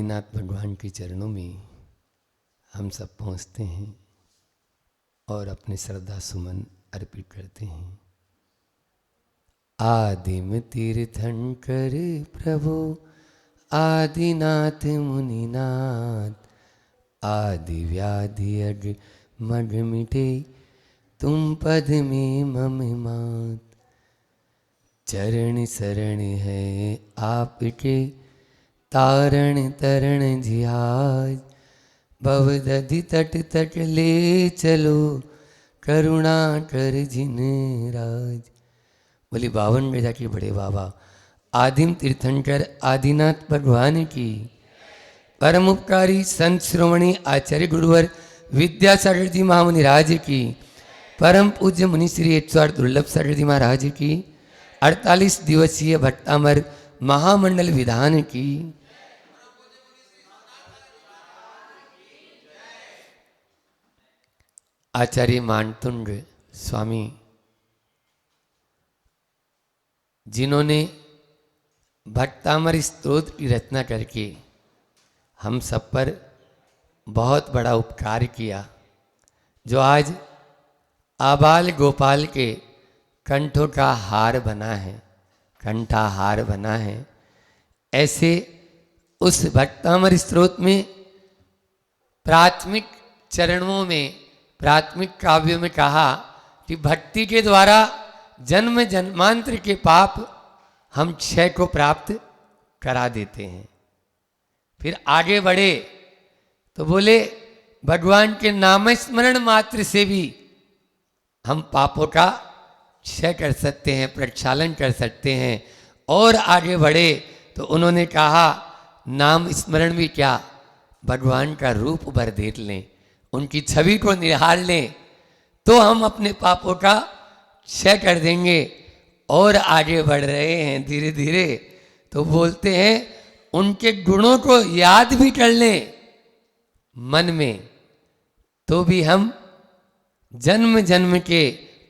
आदिनाथ भगवान के चरणों में हम सब पहुँचते हैं और अपने श्रद्धा सुमन अर्पित करते हैं। आदिम तीर्थंकर प्रभु आदिनाथ मुनिनाथ, आदि व्याधि अग मग मिटे तुम पद में मम मात। चरण शरण है आपके तारण तरण जिहाज, भवदधि तट तट ले चलो करुणा कर जिन राज। बोली 52 गजा के बड़े बाबा आदिम तीर्थंकर आदिनाथ भगवान की, परम उपकारी संत श्रोमणी आचार्य गुरुवर विद्यासागर जी महामुनि राज की, परम पूज्य मुनि श्री 108 दुर्लभ सागर जी महाराज की, 48 दिवसीय भट्टामर महामंडल विधान की। आचार्य मानतुंग स्वामी जिन्होंने भट्टामर स्तोत्र की रचना करके हम सब पर बहुत बड़ा उपकार किया, जो आज आबाल गोपाल के कंठों का हार बना है, कंठाहार बना है। ऐसे उस भट्टामर स्तोत्र में प्राथमिक चरणों में, प्राथमिक काव्यों में कहा कि भक्ति के द्वारा जन्म जन्मांतर के पाप हम क्षय को प्राप्त करा देते हैं। फिर आगे बढ़े तो बोले भगवान के नाम स्मरण मात्र से भी हम पापों का क्षय कर सकते हैं, प्रक्षालन कर सकते हैं। और आगे बढ़े तो उन्होंने कहा नाम स्मरण भी क्या, भगवान का रूप भर देख लें, उनकी छवि को निहार लें तो हम अपने पापों का क्षय कर देंगे। और आगे बढ़ रहे हैं धीरे धीरे तो बोलते हैं उनके गुणों को याद भी कर लें मन में तो भी हम जन्म जन्म के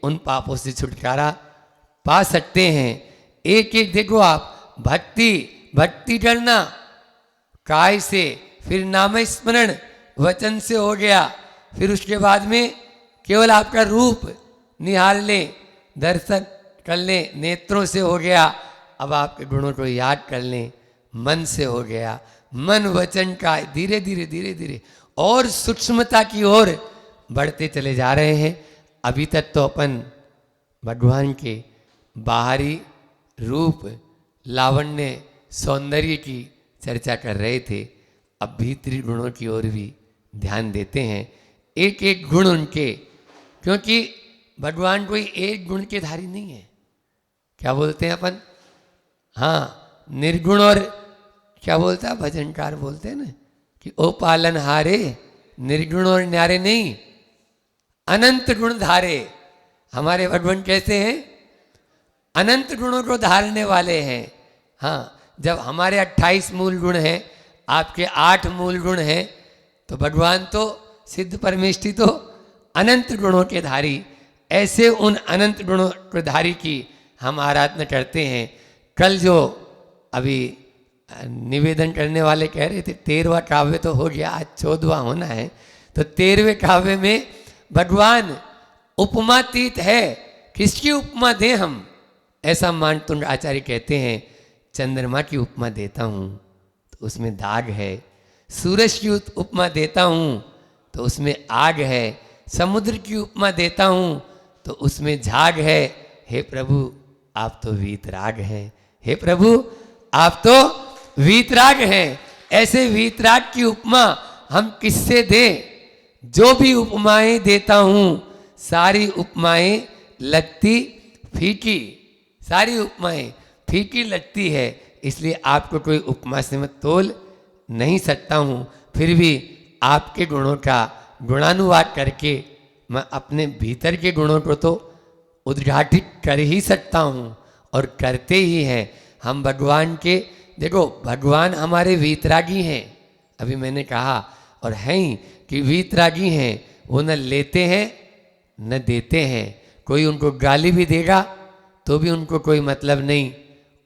उन पापों से छुटकारा पा सकते हैं। एक एक देखो आप, भक्ति भक्ति करना काय से, फिर नाम स्मरण वचन से हो गया, फिर उसके बाद में केवल आपका रूप निहार लें, दर्शन कर लें, नेत्रों से हो गया। अब आपके गुणों को याद कर लें, मन से हो गया। मन वचन का धीरे धीरे धीरे धीरे और सूक्ष्मता की ओर बढ़ते चले जा रहे हैं। अभी तक तो अपन भगवान के बाहरी रूप, लावण्य, सौंदर्य की चर्चा कर रहे थे। अब भीतरी गुणों की ओर भी ध्यान देते हैं, एक एक गुण उनके, क्योंकि भगवान कोई एक गुण के धारी नहीं है। क्या बोलते हैं अपन, हाँ निर्गुण, और क्या बोलता है भजनकार बोलते हैं ना कि ओ पालन हारे, निर्गुण और न्यारे नहीं, अनंत गुण धारे। हमारे भगवान कैसे हैं, अनंत गुणों को धारने वाले हैं। हाँ, जब हमारे 28 मूल गुण हैं, आपके 8 मूल गुण हैं, तो भगवान तो सिद्ध परमेष्ठी तो अनंत गुणों के धारी। ऐसे उन अनंत गुणों को धारी की हम आराधना करते हैं। कल जो अभी निवेदन करने वाले कह रहे थे 13वां काव्य तो हो गया, आज 14वां होना है। तो 13वें काव्य में भगवान उपमातीत है। किसकी उपमा दें हम, ऐसा मानतुंड आचार्य कहते हैं चंद्रमा की उपमा देता हूँ तो उसमें दाग है, सूरज की उपमा देता हूँ तो उसमें आग है, समुद्र की उपमा देता हूँ तो उसमें झाग है। हे प्रभु आप तो वीतराग हैं, हे प्रभु आप तो वीतराग हैं। ऐसे वीतराग की उपमा हम किससे दें, जो भी उपमाएं देता हूँ सारी उपमाएं लगती फीकी, सारी उपमाएं फीकी लगती है। इसलिए आपको कोई उपमा से मैं तोल नहीं सकता हूँ। फिर भी आपके गुणों का गुणानुवाद करके मैं अपने भीतर के गुणों को तो उद्घाटित कर ही सकता हूँ और करते ही हैं हम भगवान के। देखो भगवान हमारे वीतरागी हैं, अभी मैंने कहा, और हैं ही कि वीतरागी हैं। वो न लेते हैं न देते हैं। कोई उनको गाली भी देगा तो भी उनको कोई मतलब नहीं,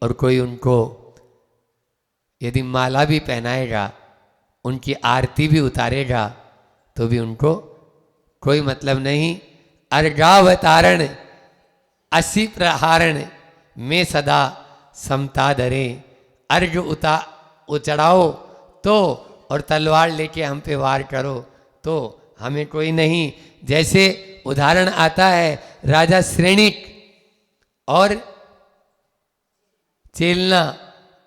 और कोई उनको यदि माला भी पहनाएगा उनकी आरती भी उतारेगा तो भी उनको कोई मतलब नहीं। अर्घावतारण असी प्रहारण में सदा समता धरे। अर्घ चढ़ाओ तो और तलवार लेके हम पे वार करो तो हमें कोई नहीं। जैसे उदाहरण आता है राजा श्रेणिक और चेलना,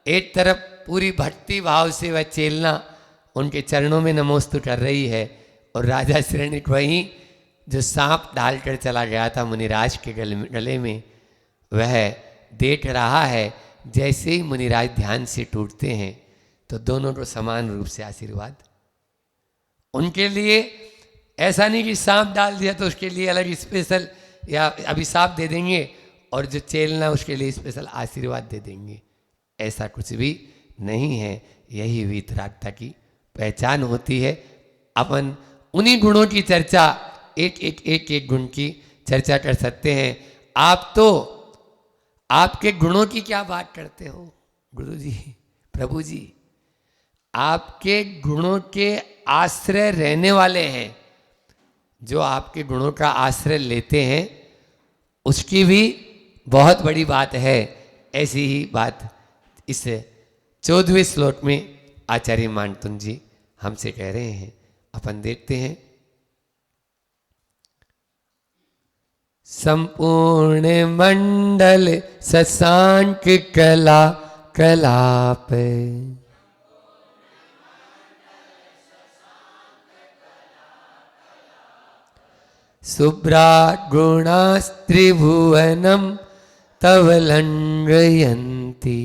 एक तरफ पूरी भक्ति भाव से वह चेलना उनके चरणों में नमोस्तु कर रही है और राजा श्रेणिक वहीं जो सांप डालकर चला गया था मुनिराज के गले में, वह देख रहा है। जैसे ही मुनिराज ध्यान से टूटते हैं तो दोनों को समान रूप से आशीर्वाद। उनके लिए ऐसा नहीं कि सांप डाल दिया तो उसके लिए अलग स्पेशल या अभिशाप दे देंगे और जो चेलना उसके लिए स्पेशल आशीर्वाद दे देंगे, ऐसा कुछ भी नहीं है। यही वीतरागता की पहचान होती है। अपन उन्हीं गुणों की चर्चा एक गुण की चर्चा कर सकते हैं। आप तो आपके गुणों की क्या बात करते हो गुरु जी, प्रभु जी? आपके गुणों के आश्रय रहने वाले हैं, जो आपके गुणों का आश्रय लेते हैं उसकी भी बहुत बड़ी बात है। ऐसी ही बात इस 14वें श्लोक में आचार्य मानतुन जी हमसे कह रहे हैं। अपन देखते हैं। संपूर्ण मंडल शशांक कला कलाप, शुभ्रा गुणास्त्रिभुवनम तव लंघयन्ति।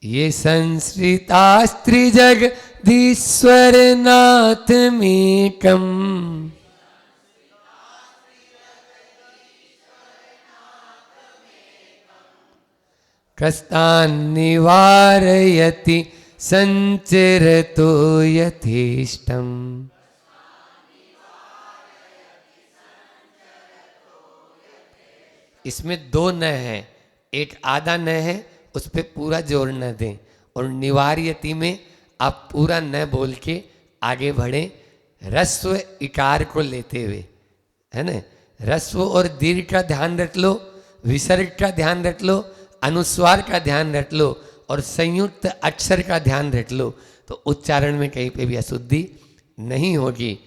ये संश्रितास्त्रिजगदीश्वर नाथ मेकम, कस्तान् निवारयति संचरतो यथेष्टम। इसमें दो न है, एक आधा न है, उस पर पूरा जोर न दें, और निवार्यति में आप पूरा न बोल के आगे बढ़े, रस्व इकार को लेते हुए, है ना। रस्व और दीर्घ का ध्यान रख लो, विसर्ग का ध्यान रख लो, अनुस्वार का ध्यान रख लो और संयुक्त अक्षर का ध्यान रख लो, तो उच्चारण में कहीं पे भी अशुद्धि नहीं होगी।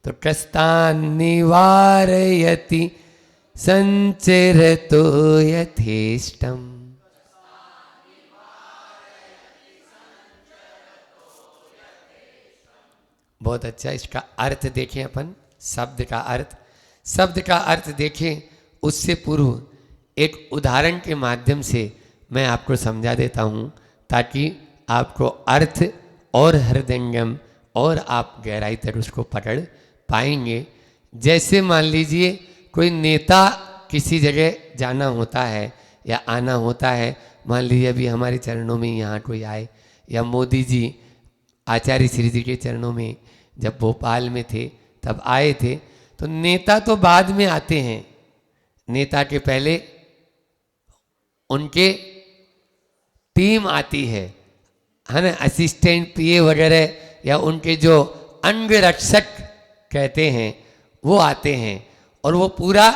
तो कस्तान् निवारयति संचरतो यथेष्टम। बहुत अच्छा। इसका अर्थ देखें अपन, शब्द का अर्थ। शब्द का अर्थ देखें उससे पूर्व एक उदाहरण के माध्यम से मैं आपको समझा देता हूँ, ताकि आपको अर्थ और हृदयंगम और आप गहराई तक उसको पकड़ पाएंगे। जैसे मान लीजिए कोई नेता किसी जगह जाना होता है या आना होता है, मान लीजिए अभी हमारे चरणों में यहाँ कोई आए, या मोदी जी आचार्य श्री जी के चरणों में जब भोपाल में थे तब आए थे, तो नेता तो बाद में आते हैं, नेता के पहले उनके टीम आती है ना, असिस्टेंट पीए वगैरह, या उनके जो अंग रक्षक कहते हैं वो आते हैं, और वो पूरा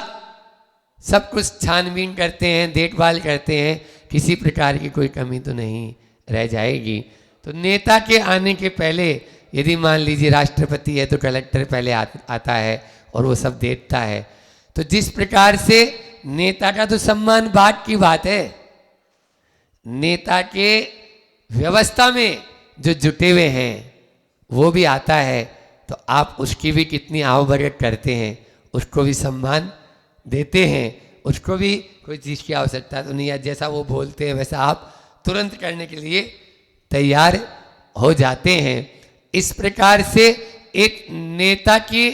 सब कुछ छानबीन करते हैं, देखभाल करते हैं, किसी प्रकार की कोई कमी तो नहीं रह जाएगी। तो नेता के आने के पहले यदि मान लीजिए राष्ट्रपति है तो कलेक्टर पहले आता है और वो सब देखता है। तो जिस प्रकार से नेता का तो सम्मान बाद की बात है, नेता के व्यवस्था में जो जुटे हुए हैं वो भी आता है, तो आप उसकी भी कितनी आवभगत करते हैं, उसको भी सम्मान देते हैं, उसको भी कोई चीज़ की आवश्यकता तो नहीं है, जैसा वो बोलते हैं वैसा आप तुरंत करने के लिए तैयार हो जाते हैं। इस प्रकार से एक नेता की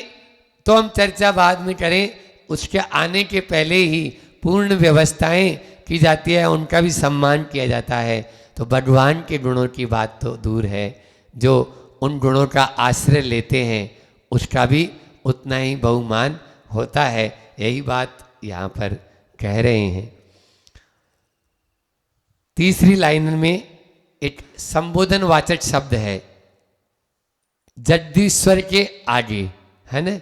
तो हम चर्चा बाद में करें, उसके आने के पहले ही पूर्ण व्यवस्थाएं की जाती है, उनका भी सम्मान किया जाता है। तो भगवान के गुणों की बात तो दूर है, जो उन गुणों का आश्रय लेते हैं उसका भी उतना ही बहुमान होता है। यही बात यहाँ पर कह रहे हैं। तीसरी लाइन में एक संबोधन वाचक शब्द है जगदीश्वर के आगे, है ना।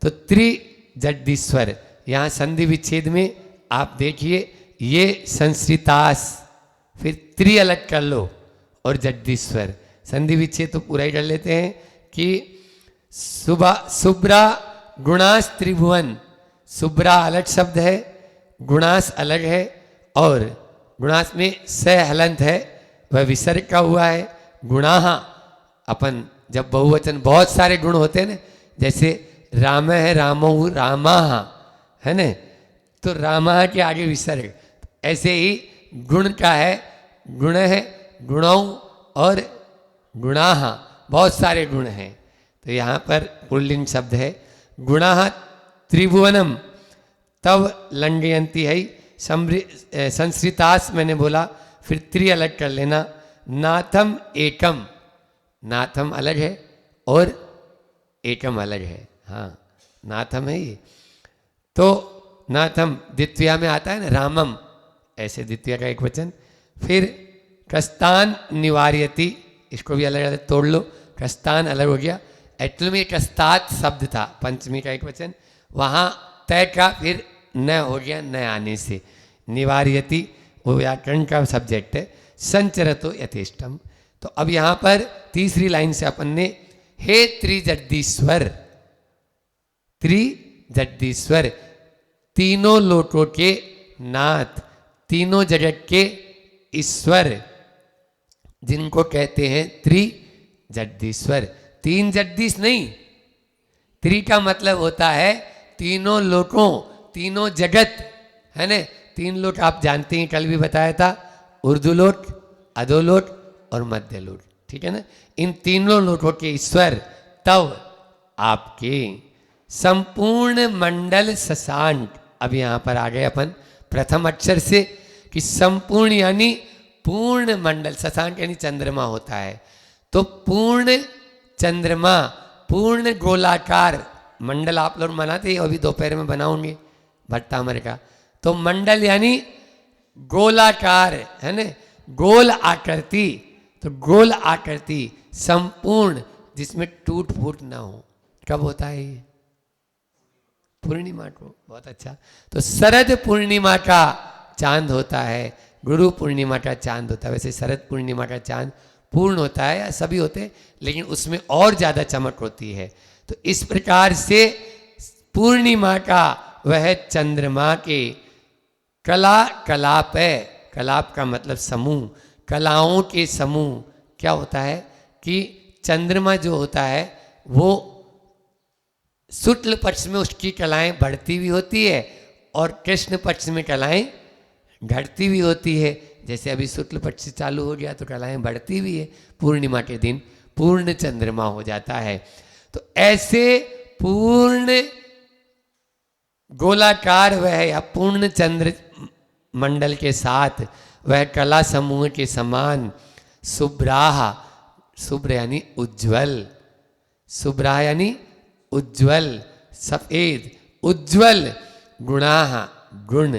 तो त्रि जगदीश्वर, यहाँ संधि विच्छेद में आप देखिए ये संस्कृतास, फिर त्रि अलग कर लो और जगदीश्वर, संधि विच्छेद तो पूरा ही कर लेते हैं कि शुभ्रा गुणास त्रिभुवन, शुभ्रा अलग शब्द है, गुणास अलग है, और गुणास में स हलंत है, वह विसर्ग का हुआ है। गुणाह अपन जब बहुवचन बहुत सारे गुण होते हैं ना, जैसे राम है रामो रामा, है ना, तो रामा के आगे विसर्ग, ऐसे ही गुण का है, गुण है, गुणों और गुणाह, बहुत सारे गुण हैं। तो यहाँ पर पुल्लिंग शब्द है। गुणाह त्रिभुवनम तब लंघयंती है, संस्कृतास मैंने बोला, फिर त्रि अलग कर लेना। नाथम एकम, नाथम अलग है और एकम अलग है, हाँ नाथम है ये। तो नाथम द्वितीया में आता है ना, रामम, ऐसे द्वितीया का एक वचन। फिर कस्तान निवार्यति, इसको भी अलग अलग तोड़ लो, कस्तान अलग हो गया। एक्चुअल में कस्तात शब्द था, पंचमी का एक वचन, वहाँ तय का फिर न हो गया न आने से। निवार्यति वो व्याकरण का सब्जेक्ट है। संचरतो यथेष्टम, तो अब यहाँ पर तीसरी लाइन से अपन ने हे त्रिजगदीश्वर, त्रिजगदीश्वर, तीनों लोकों के नाथ, तीनों जगत के ईश्वर, जिनको कहते हैं त्रिजगदीश्वर। तीन जगदीश नहीं, त्रि का मतलब होता है तीनों लोकों, तीनों जगत, है ना। तीन लोक आप जानते हैं, कल भी बताया था, ऊर्ध्वलोक, अधोलोक और मध्यलोक, ठीक है ना। इन तीनों लोकों के ईश्वर तब आपके संपूर्ण मंडल शशांक। अब यहाँ पर आ गए अपन प्रथम अक्षर से कि संपूर्ण यानी पूर्ण मंडल, शशांक यानी चंद्रमा होता है, तो पूर्ण चंद्रमा, पूर्ण गोलाकार मंडल आप लोग बनाते हैं, अभी दोपहर में बनाऊंगे भट्टामर का। तो मंडल यानी गोलाकार, है ना, गोल आकृति, तो गोल आकृति संपूर्ण, जिसमें टूट फूट ना हो। कब होता है ये? पूर्णिमा को। बहुत अच्छा। तो शरद पूर्णिमा का चांद होता है, गुरु पूर्णिमा का चांद होता है। वैसे शरद पूर्णिमा का चांद पूर्ण होता है, या सभी होते हैं, लेकिन उसमें और ज़्यादा चमक होती है। तो इस प्रकार से पूर्णिमा का वह चंद्रमा के कलाप है, कलाप का मतलब समूह, कलाओं के समूह। क्या होता है कि चंद्रमा जो होता है वो शुक्ल पक्ष में उसकी कलाएं बढ़ती भी होती है और कृष्ण पक्ष में कलाएं घटती भी होती है। जैसे अभी शुक्ल पक्ष से चालू हो गया तो कलाएं बढ़ती भी है, पूर्णिमा के दिन पूर्ण चंद्रमा हो जाता है। तो ऐसे पूर्ण गोलाकार वह या पूर्ण चंद्र मंडल के साथ वह कला समूह के समान शुभ्राह, शुभ्र यानी उज्ज्वल, शुभ्राह यानी उज्ज्वल, सफेद, उज्ज्वल, गुणाह गुण,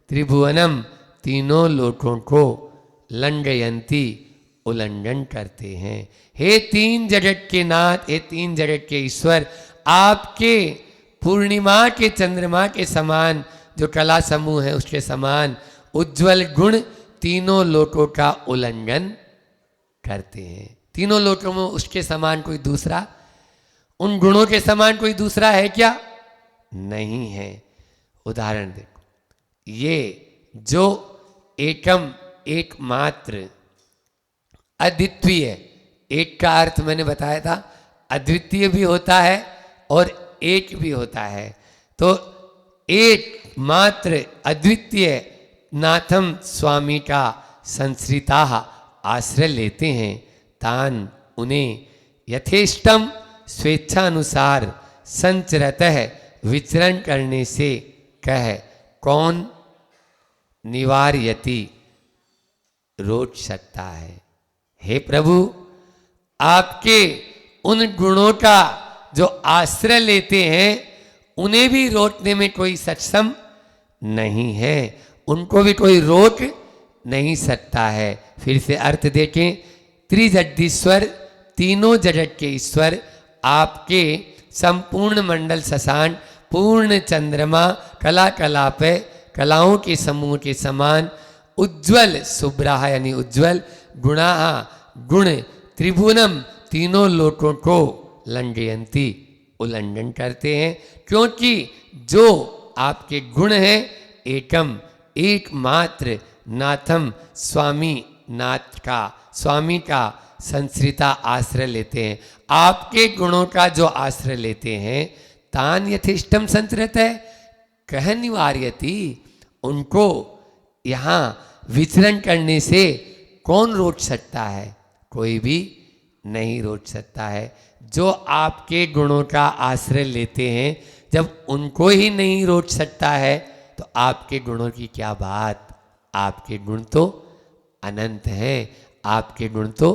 त्रिभुवनम तीनों लोकों को लंघयंती उल्लंघन करते हैं। हे तीन जगत के नाथ, हे तीन जगत के ईश्वर, आपके पूर्णिमा के चंद्रमा के समान जो कला समूह है उसके समान उज्ज्वल गुण तीनों लोकों का उल्लंघन करते हैं। तीनों लोकों में उसके समान कोई दूसरा, उन गुणों के समान कोई दूसरा है क्या? नहीं है। उदाहरण देखो, ये जो एकम एकमात्र अद्वितीय, एक का अर्थ मैंने बताया था अद्वितीय भी होता है और एक भी होता है। तो एक मात्र अद्वितीय नाथम स्वामी का संश्रिता आश्रय लेते हैं, तान उन्हें यथेष्टम स्वेच्छानुसार संचरतः विचरण करने से कह कौन निवार्यति रोक सकता है। हे प्रभु, आपके उन गुणों का जो आश्रय लेते हैं उन्हें भी रोकने में कोई सक्षम नहीं है, उनको भी कोई रोक नहीं सकता है। फिर से अर्थ देखें, त्रिजगदीश्वर, तीनों जगत के ईश्वर, आपके संपूर्ण मंडल शशांक, पूर्ण चंद्रमा, कला कला पे कलाओं के समूह के समान, उज्ज्वल शुभ्राह यानी उज्ज्वल, गुणाह गुण, त्रिभुवनम तीनों लोकों को लंघयंती उल्लंघन करते हैं, क्योंकि जो आपके गुण हैं एकम एकमात्र, नाथम स्वामी, नाथ का स्वामी का संश्रिता आश्रय लेते हैं। आपके गुणों का जो आश्रय लेते हैं, तान यथेष्टम संतरत है कह निवार्यति, उनको यहाँ विचरण करने से कौन रोक सकता है? कोई भी नहीं रोक सकता है। जो आपके गुणों का आश्रय लेते हैं, जब उनको ही नहीं रोक सकता है तो आपके गुणों की क्या बात। आपके गुण तो अनंत हैं, आपके गुण तो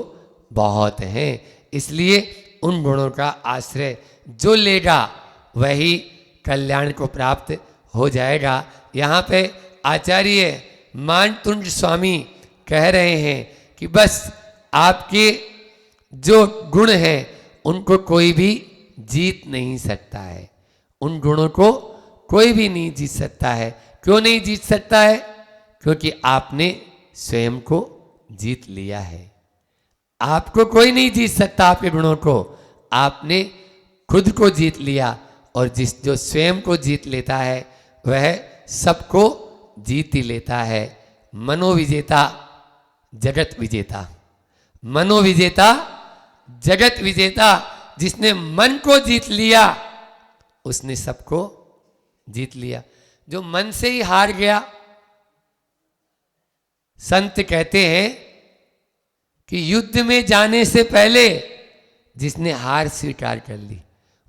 बहुत हैं। इसलिए उन गुणों का आश्रय जो लेगा वही कल्याण को प्राप्त हो जाएगा। यहाँ पे आचार्य मानतुंड स्वामी कह रहे हैं कि बस आपके जो गुण हैं उनको कोई भी जीत नहीं सकता है। उन गुणों को कोई भी नहीं जीत सकता है। क्यों नहीं जीत सकता है? क्योंकि आपने स्वयं को जीत लिया है। आपको कोई नहीं जीत सकता आपके गुणों को, आपने खुद को जीत लिया। और जो स्वयं को जीत लेता है वह सबको जीत ही लेता है। मनोविजेता जगत विजेता, मनोविजेता जगत विजेता, जिसने मन को जीत लिया उसने सबको जीत लिया। जो मन से ही हार गया, संत कहते हैं कि युद्ध में जाने से पहले जिसने हार स्वीकार कर ली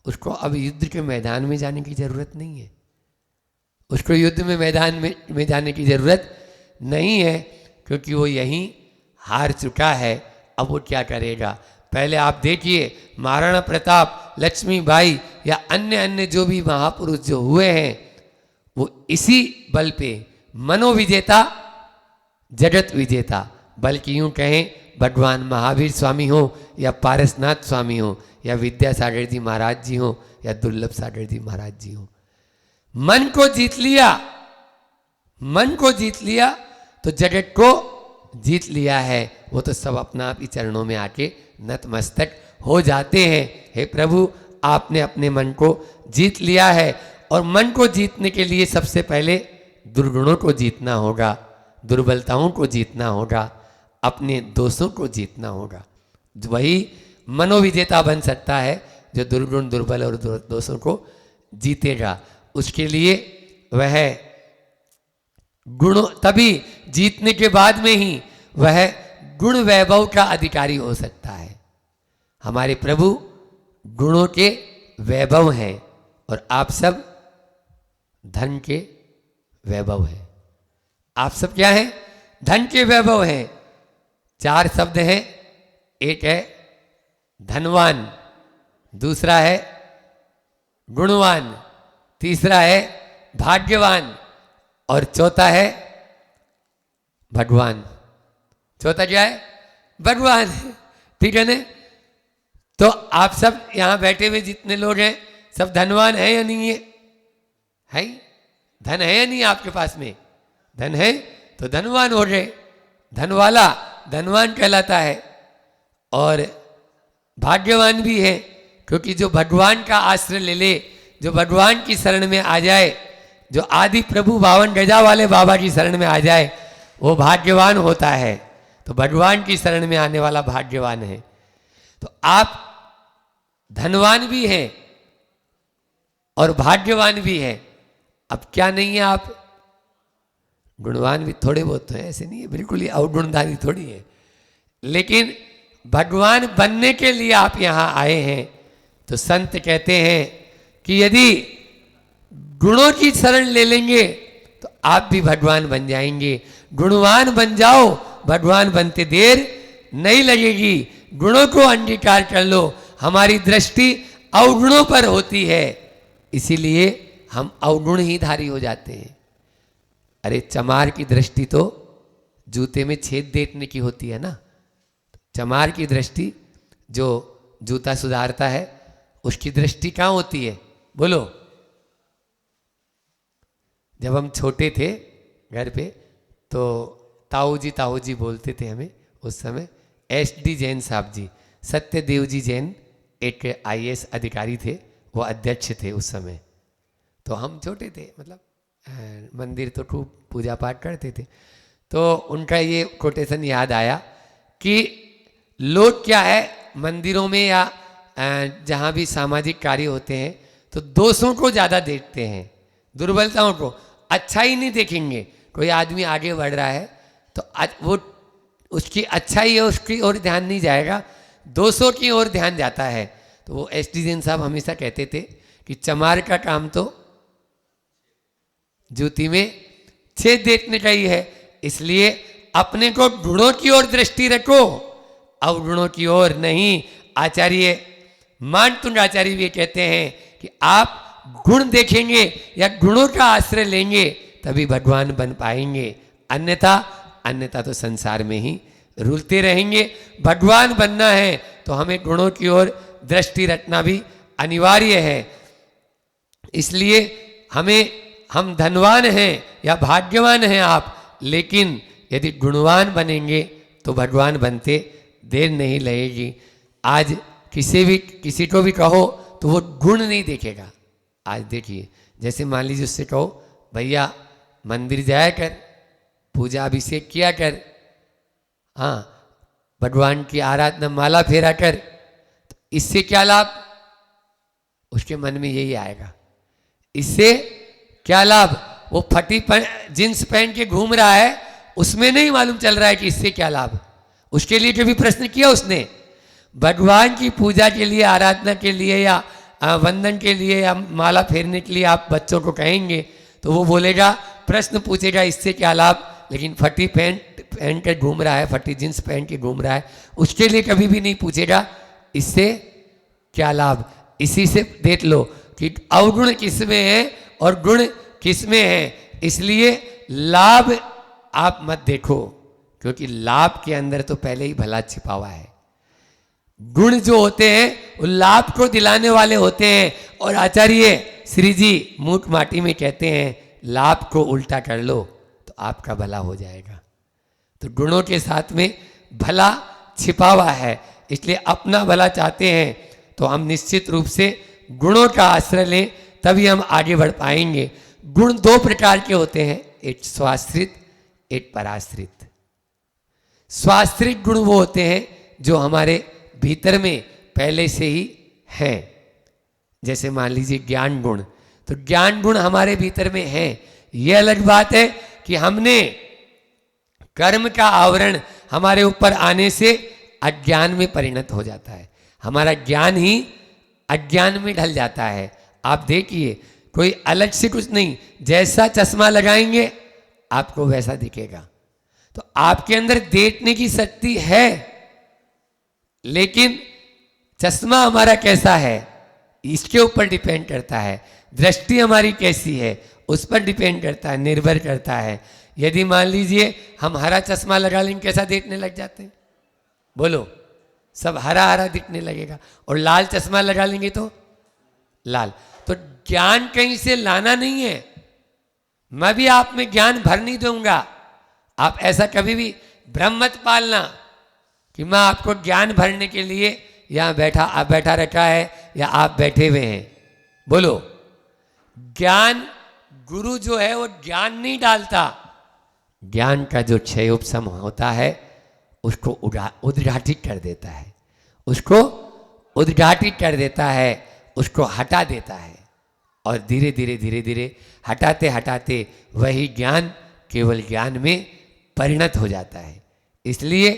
उसको अब युद्ध के मैदान में जाने की जरूरत नहीं है। उसको युद्ध में मैदान में जाने की जरूरत नहीं है, क्योंकि वो यहीं हार चुका है। अब वो क्या करेगा? पहले आप देखिए महाराणा प्रताप, लक्ष्मीबाई या अन्य जो भी महापुरुष जो हुए हैं, वो इसी बल पे मनोविजेता जगत विजेता, बल्कि यूं कहें भगवान महावीर स्वामी हो या पारसनाथ स्वामी हो या विद्यासागर जी महाराज जी हो या दुर्लभ सागर जी महाराज जी हो, मन को जीत लिया, मन को जीत लिया तो जगत को जीत लिया है। वो तो सब अपना आप ही चरणों में आके नतमस्तक हो जाते हैं। हे प्रभु, आपने अपने मन को जीत लिया है, और मन को जीतने के लिए सबसे पहले दुर्गुणों को जीतना होगा, दुर्बलताओं को जीतना होगा, अपने दोषों को जीतना होगा। वही मनोविजेता बन सकता है जो दुर्गुण, दुर्बल और दोषों को जीतेगा। उसके लिए वह गुण, तभी जीतने के बाद में ही वह गुण वैभव का अधिकारी हो सकता है। हमारे प्रभु गुणों के वैभव हैं और आप सब धन के वैभव हैं। आप सब क्या हैं? धन के वैभव हैं। 4 शब्द हैं। एक है धनवान, दूसरा है गुणवान, तीसरा है भाग्यवान और चौथा है भगवान। चौथा क्या है? भगवान। ठीक है ना? तो आप सब यहां बैठे हुए जितने लोग हैं सब धनवान है या नहीं है? है? धन है या नहीं आपके पास में? धन है तो धनवान हो गए। धन वाला धनवान कहलाता है। और भाग्यवान भी है, क्योंकि जो भगवान का आश्रय ले ले, जो भगवान की शरण में आ जाए, जो आदि प्रभु 52 गजा वाले बाबा की शरण में आ जाए, वो भाग्यवान होता है। तो भगवान की शरण में आने वाला भाग्यवान है। तो आप धनवान भी हैं और भाग्यवान भी हैं। अब क्या नहीं है आप? गुणवान भी थोड़े बहुत तो है, ऐसे नहीं है बिल्कुल ही अवगुणधारी थोड़ी है। लेकिन भगवान बनने के लिए आप यहां आए हैं। तो संत कहते हैं कि यदि गुणों की शरण ले लेंगे तो आप भी भगवान बन जाएंगे। गुणवान बन जाओ, भगवान बनते देर नहीं लगेगी। गुणों को अंगीकार कर लो। हमारी दृष्टि अवगुणों पर होती है, इसीलिए हम अवगुण ही धारी हो जाते हैं। अरे चमार की दृष्टि तो जूते में छेद देखने की होती है ना। चमार की दृष्टि, जो जूता सुधारता है, उसकी दृष्टि कहाँ होती है? बोलो। जब हम छोटे थे घर पे तो ताऊ जी बोलते थे हमें उस समय। SD जैन साहब जी, सत्यदेव जी जैन एक IAS अधिकारी थे, वो अध्यक्ष थे उस समय। तो हम छोटे थे, मतलब मंदिर तो खूब पूजा पाठ करते थे। तो उनका ये कोटेशन याद आया कि लोग क्या है, मंदिरों में या जहाँ भी सामाजिक कार्य होते हैं तो दोषों को ज़्यादा देखते हैं, दुर्बलताओं को। अच्छा ही नहीं देखेंगे। कोई आदमी आगे बढ़ रहा है तो वो उसकी अच्छाई है, उसकी ओर ध्यान नहीं जाएगा, दोषों की ओर ध्यान जाता है। तो वो SD जैन साहब हमेशा कहते थे कि चमार का काम तो जूती में छेद देखने का ही है, इसलिए अपने को गुणों की ओर दृष्टि रखो, अवगुणों की ओर नहीं। आचार्य मानतुंग आचार्य भी कहते हैं कि आप गुण देखेंगे या गुणों का आश्रय लेंगे तभी भगवान बन पाएंगे, अन्यथा तो संसार में ही रुलते रहेंगे। भगवान बनना है तो हमें गुणों की ओर दृष्टि रखना भी अनिवार्य है। इसलिए हम धनवान हैं या भाग्यवान हैं आप, लेकिन यदि गुणवान बनेंगे तो भगवान बनते देर नहीं लगेगी। आज किसी को भी कहो तो वो गुण नहीं देखेगा। आज देखिए, जैसे मान लीजिए उससे कहो भैया मंदिर जाया कर, पूजा अभिषेक किया कर, हाँ भगवान की आराधना माला फेरा कर, तो इससे क्या लाभ? उसके मन में यही आएगा, इससे क्या लाभ? वो फटी जींस पहन के घूम रहा है, उसमें नहीं मालूम चल रहा है कि इससे क्या लाभ। उसके लिए कभी प्रश्न किया उसने? भगवान की पूजा के लिए, आराधना के लिए या वंदन के लिए या माला फेरने के लिए आप बच्चों को कहेंगे तो वो बोलेगा, प्रश्न पूछेगा इससे क्या लाभ, लेकिन फटी पैंट पहन के घूम रहा है, फटी जींस पहन के घूम रहा है, उसके लिए कभी भी नहीं पूछेगा इससे क्या लाभ। इसी से देख लो कि अवगुण किस में है और गुण किस में है। इसलिए लाभ आप मत देखो, क्योंकि लाभ के अंदर तो पहले ही भला छिपा हुआ है। गुण जो होते हैं वो लाभ को दिलाने वाले होते हैं। और आचार्य श्री जी मूक माटी में कहते हैं, लाभ को उल्टा कर लो तो आपका भला हो जाएगा। तो गुणों के साथ में भला छिपा हुआ है, इसलिए अपना भला चाहते हैं तो हम निश्चित रूप से गुणों का आश्रय लें, तभी हम आगे बढ़ पाएंगे। गुण दो प्रकार के होते हैं, एक स्वाश्रित, एक पराश्रित। स्वाश्रित गुण वो होते हैं जो हमारे भीतर में पहले से ही हैं। जैसे मान लीजिए ज्ञान गुण, तो ज्ञान गुण हमारे भीतर में है। यह अलग बात है कि हमने कर्म का आवरण हमारे ऊपर आने से अज्ञान में परिणत हो जाता है, हमारा ज्ञान ही अज्ञान में ढल जाता है। आप देखिए, कोई अलग से कुछ नहीं, जैसा चश्मा लगाएंगे आपको वैसा दिखेगा। तो आपके अंदर देखने की शक्ति है, लेकिन चश्मा हमारा कैसा है इसके ऊपर डिपेंड करता है। दृष्टि हमारी कैसी है उस पर डिपेंड करता है, निर्भर करता है। यदि मान लीजिए हम हरा चश्मा लगा लेंगे, कैसा देखने लग जाते हैं? बोलो, सब हरा हरा दिखने लगेगा। और लाल चश्मा लगा लेंगे तो लाल। तो ज्ञान कहीं से लाना नहीं है, मैं भी आप में ज्ञान भर नहीं दूंगा। आप ऐसा कभी भी भ्रम मत पालना कि मैं आपको ज्ञान भरने के लिए यहां बैठा रखा है या आप बैठे हुए हैं। बोलो, ज्ञान गुरु जो है वो ज्ञान नहीं डालता, ज्ञान का जो क्षय उपशम होता है उसको उद्घाटित कर देता है, उसको उद्घाटित कर देता है, उसको हटा देता है। और धीरे धीरे हटाते हटाते वही ज्ञान केवल ज्ञान में परिणत हो जाता है। इसलिए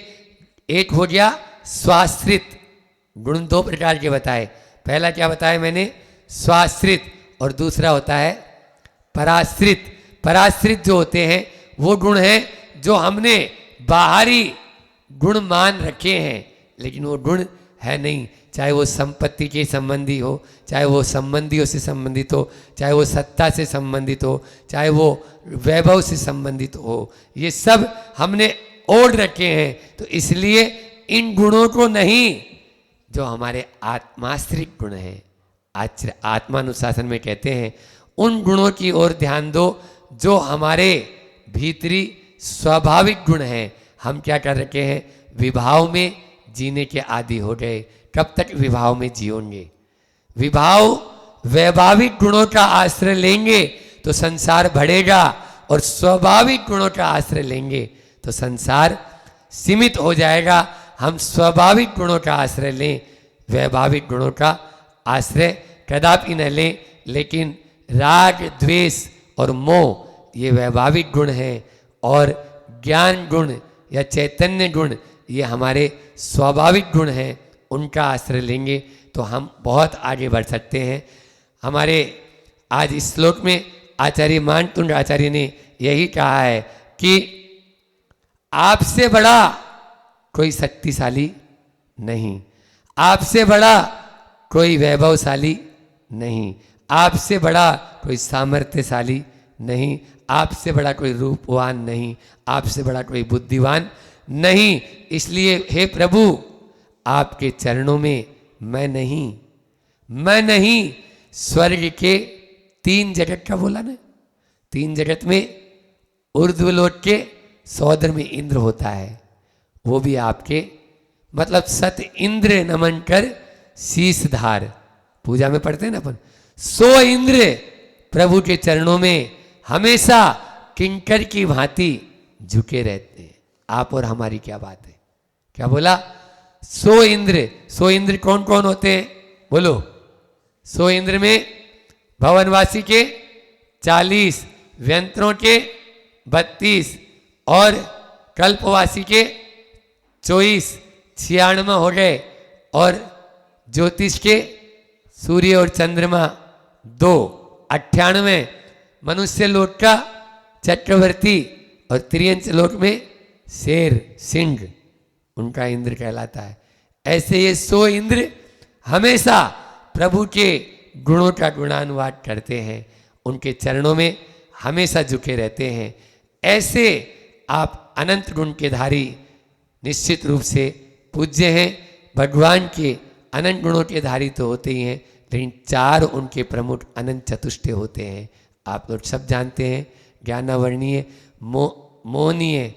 एक हो गया स्वाश्रित गुण, दो प्रकार के बताए। पहला क्या बताया मैंने? स्वाश्रित। और दूसरा होता है पराश्रित। पराश्रित जो होते हैं वो गुण हैं जो हमने बाहरी गुण मान रखे हैं, लेकिन वो गुण है नहीं। चाहे वो संपत्ति के संबंधी हो, चाहे वो संबंधियों से संबंधित हो, चाहे वो सत्ता से संबंधित हो, चाहे वो वैभव से संबंधित हो, ये सब हमने ओढ़ रखे हैं। तो इसलिए इन गुणों को नहीं, जो हमारे आत्माश्रित गुण हैं, आत्मानुशासन में कहते हैं, उन गुणों की ओर ध्यान दो जो हमारे भीतरी स्वाभाविक गुण हैं। हम क्या कर रखे हैं, विभाव में जीने के आदी हो गए। कब तक विभाव में जियोगे? विभाव वैभाविक गुणों का आश्रय लेंगे तो संसार बढ़ेगा, और स्वाभाविक गुणों का आश्रय लेंगे तो संसार सीमित हो जाएगा। हम स्वाभाविक गुणों का आश्रय लें, वैभाविक गुणों का आश्रय कदापि न लें। लेकिन राग, द्वेष और मोह ये वैभाविक गुण हैं, और ज्ञान गुण या चैतन्य गुण ये हमारे स्वाभाविक गुण हैं। उनका आश्रय लेंगे तो हम बहुत आगे बढ़ सकते हैं। हमारे आज इस श्लोक में आचार्य मानतुंड आचार्य ने यही कहा है कि आपसे बड़ा कोई शक्तिशाली नहीं, आपसे बड़ा कोई वैभवशाली नहीं, आपसे बड़ा कोई सामर्थ्यशाली नहीं, आपसे बड़ा कोई रूपवान नहीं, आपसे बड़ा कोई बुद्धिवान नहीं। इसलिए हे प्रभु, आपके चरणों में मैं नहीं। स्वर्ग के 3 जगत का बोला ना, 3 जगत में ऊर्ध्वलोक के सौदर में इंद्र होता है, वो भी आपके, मतलब सत इंद्र नमन कर शीश धार, पूजा में पढ़ते हैं ना अपन, 100 इंद्र प्रभु के चरणों में हमेशा किंकर की भांति झुके रहते हैं। आप और हमारी क्या बात है? क्या बोला? 100 इंद्र कौन कौन होते हैं? बोलो। 100 इंद्र में भवनवासी के 40, व्यंतरों के 32 और कल्पवासी के 24, 96 हो गए, और ज्योतिष के सूर्य और चंद्रमा 2, 98, मनुष्य लोक का चक्रवर्ती, और त्रियंच लोक में शेर, सिंह, उनका इंद्र कहलाता है। ऐसे ये 100 इंद्र हमेशा प्रभु के गुणों का गुणानुवाद करते हैं, उनके चरणों में हमेशा झुके रहते हैं। ऐसे आप अनंत गुण के धारी निश्चित रूप से पूज्य हैं। भगवान के अनंत गुणों के धारी तो होते ही हैं, लेकिन 4 उनके प्रमुख अनंत चतुष्टय होते हैं। आप लोग सब जानते हैं, ज्ञानावर्णीय, मोहनीय,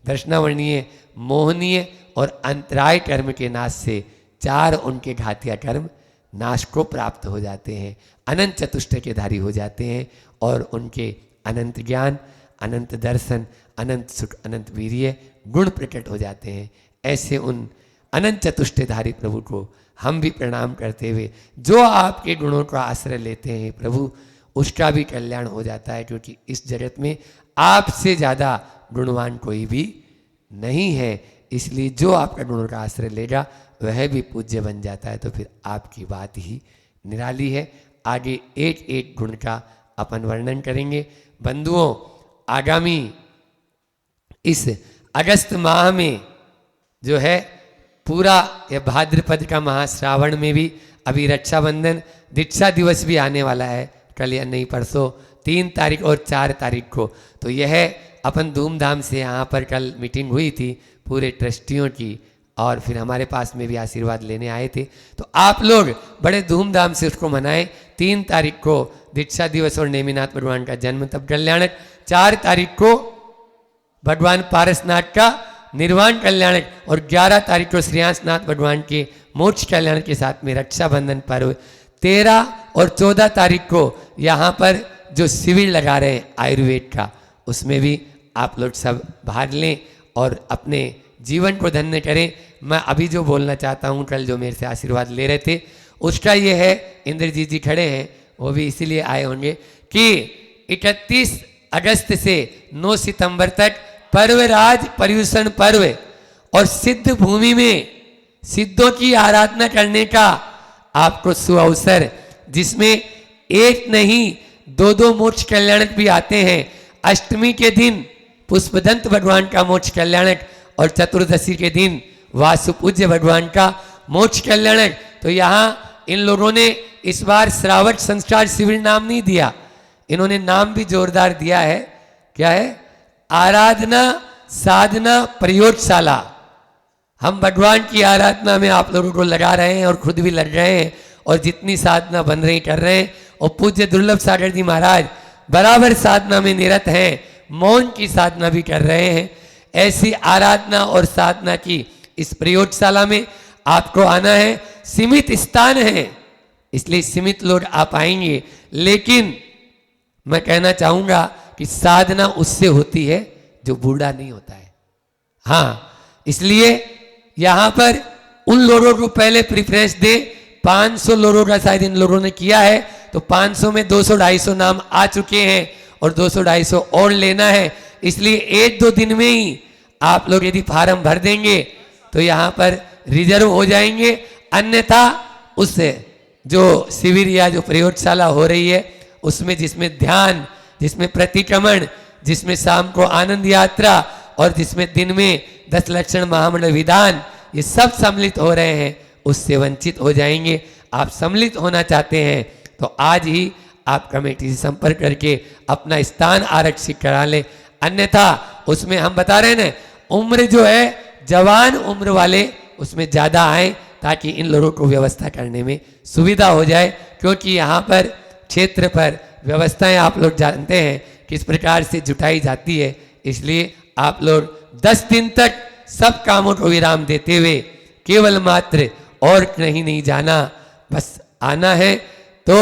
दर्शनावर्णीय, मोहनीय और अंतराय कर्म के नाश से 4 उनके घातिया कर्म नाश को प्राप्त हो जाते हैं, अनंत चतुष्टय के धारी हो जाते हैं, और उनके अनंत ज्ञान, अनंत दर्शन, अनंत सुख, अनंत वीर्य गुण प्रकट हो जाते हैं। ऐसे उन अनंत चतुष्टयधारी प्रभु को हम भी प्रणाम करते हुए, जो आपके गुणों का आश्रय लेते हैं प्रभु, उसका भी कल्याण हो जाता है, क्योंकि इस जगत में आपसे ज़्यादा गुणवान कोई भी नहीं है। इसलिए जो आपका गुणों का आश्रय लेगा वह भी पूज्य बन जाता है। तो फिर आपकी बात ही निराली है। आगे एक एक गुण का अपन वर्णन करेंगे। बंधुओं, आगामी इस अगस्त माह में जो है पूरा यह भाद्रपद का महाश्रावण में भी अभी रक्षाबंधन, दीक्षा दिवस भी आने वाला है, कल या नहीं परसों 3 तारीख और 4 तारीख को। तो यह अपन धूमधाम से यहाँ पर कल मीटिंग हुई थी पूरे ट्रस्टियों की, और फिर हमारे पास में भी आशीर्वाद लेने आए थे। तो आप लोग बड़े धूमधाम से उसको मनाएं। 3 तारीख को दीक्षा दिवस और नेमिनाथ भगवान का जन्म तब कल्याणक, 4 तारीख को भगवान पारसनाथ का निर्वाण कल्याणक, और 11 तारीख को श्रेयांसनाथ भगवान के मोक्ष कल्याणक के साथ में रक्षाबंधन पर्व। 13 और 14 तारीख को यहाँ पर जो शिविर लगा रहे हैं आयुर्वेद का, उसमें भी आप लोग सब भाग लें और अपने जीवन को धन्य करें। मैं अभी जो बोलना चाहता हूँ, कल जो मेरे से आशीर्वाद ले रहे थे उसका ये है, इंद्रजीत जी खड़े हैं, वो भी इसीलिए आए होंगे कि 31 अगस्त से 9 सितंबर तक पर्वराज पर्यूषण पर्व और सिद्ध भूमि में सिद्धों की आराधना करने का आपको सुअवसर, जिसमें एक नहीं 2 मोक्ष कल्याणक भी आते हैं। अष्टमी के दिन पुष्पदंत भगवान का मोक्ष कल्याणक और चतुर्दशी के दिन वासुपूज्य भगवान का मोक्ष कल्याणक। तो यहाँ इन लोगों ने इस बार श्रावक संस्कार शिविर नाम नहीं दिया, इन्होंने नाम भी जोरदार दिया है। क्या है? आराधना साधना प्रयोगशाला। हम भगवान की आराधना में आप लोगों को लगा रहे हैं और खुद भी लग रहे हैं, और जितनी साधना बन रही कर रहे हैं। और पूज्य दुर्लभ सागर जी महाराज बराबर साधना में निरत हैं, मौन की साधना भी कर रहे हैं। ऐसी आराधना और साधना की इस प्रयोगशाला में आपको आना है। सीमित स्थान है, इसलिए सीमित लोग आप आएंगे, लेकिन मैं कहना चाहूंगा कि साधना उससे होती है जो बूढ़ा नहीं होता है। हाँ, इसलिए यहां पर उन लोगों को पहले प्रिफरेंस दे। 500 लोगों का शायद इन लोगों ने किया है, तो 500 में 200-250 नाम आ चुके हैं और 200-250 और लेना है। इसलिए 1-2 दिन में ही आप लोग यदि फार्म भर देंगे तो यहां पर रिजर्व हो जाएंगे। अन्यथा उस जो शिविर या जो प्रयोगशाला हो रही है उसमें, जिसमें ध्यान, जिसमें प्रतिक्रमण, जिसमें शाम को आनंद यात्रा और जिसमें दिन में 10 लक्षण महामंडल विधान, ये सब सम्मिलित हो रहे हैं, उससे वंचित हो जाएंगे। आप सम्मिलित होना चाहते हैं तो आज ही आप कमेटी से संपर्क करके अपना स्थान आरक्षित करा लें। अन्यथा उसमें हम बता रहे हैं ना, उम्र जो है जवान उम्र वाले उसमें ज़्यादा आए, ताकि इन लोगों को व्यवस्था करने में सुविधा हो जाए। क्योंकि यहाँ पर क्षेत्र पर व्यवस्थाएं आप लोग जानते हैं किस प्रकार से जुटाई जाती है। इसलिए आप लोग 10 दिन तक सब कामों को विराम देते हुए केवल मात्र और कहीं नहीं जाना, बस आना है। तो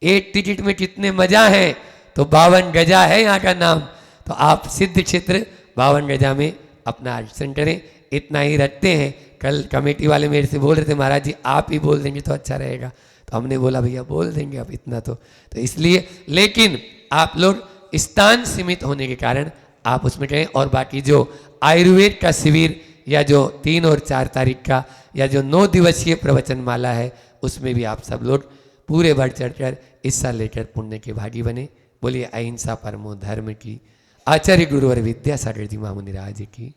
एक टिकट में कितने मजा है, तो 52 गजा है यहाँ का नाम। तो आप सिद्ध क्षेत्र 52 गजा में अपना आरक्षण करें, इतना ही रखते हैं। कल कमेटी वाले मेरे से बोल रहे थे, महाराज जी आप ही बोल देंगे तो अच्छा रहेगा। तो हमने बोला भैया बोल देंगे अब इतना तो इसलिए, लेकिन आप लोग स्थान सीमित होने के कारण आप उसमें कहें। और बाकी जो आयुर्वेद का शिविर या जो 3 और 4 तारीख का या जो 9 दिवसीय प्रवचन माला है, उसमें भी आप सब लोग पूरे बढ़ चढ़ कर हिस्सा लेकर पुण्य के भागी बने। बोलिए अहिंसा परमो धर्म की। आचार्य गुरुवर विद्यासागर जी महामुनि राज की।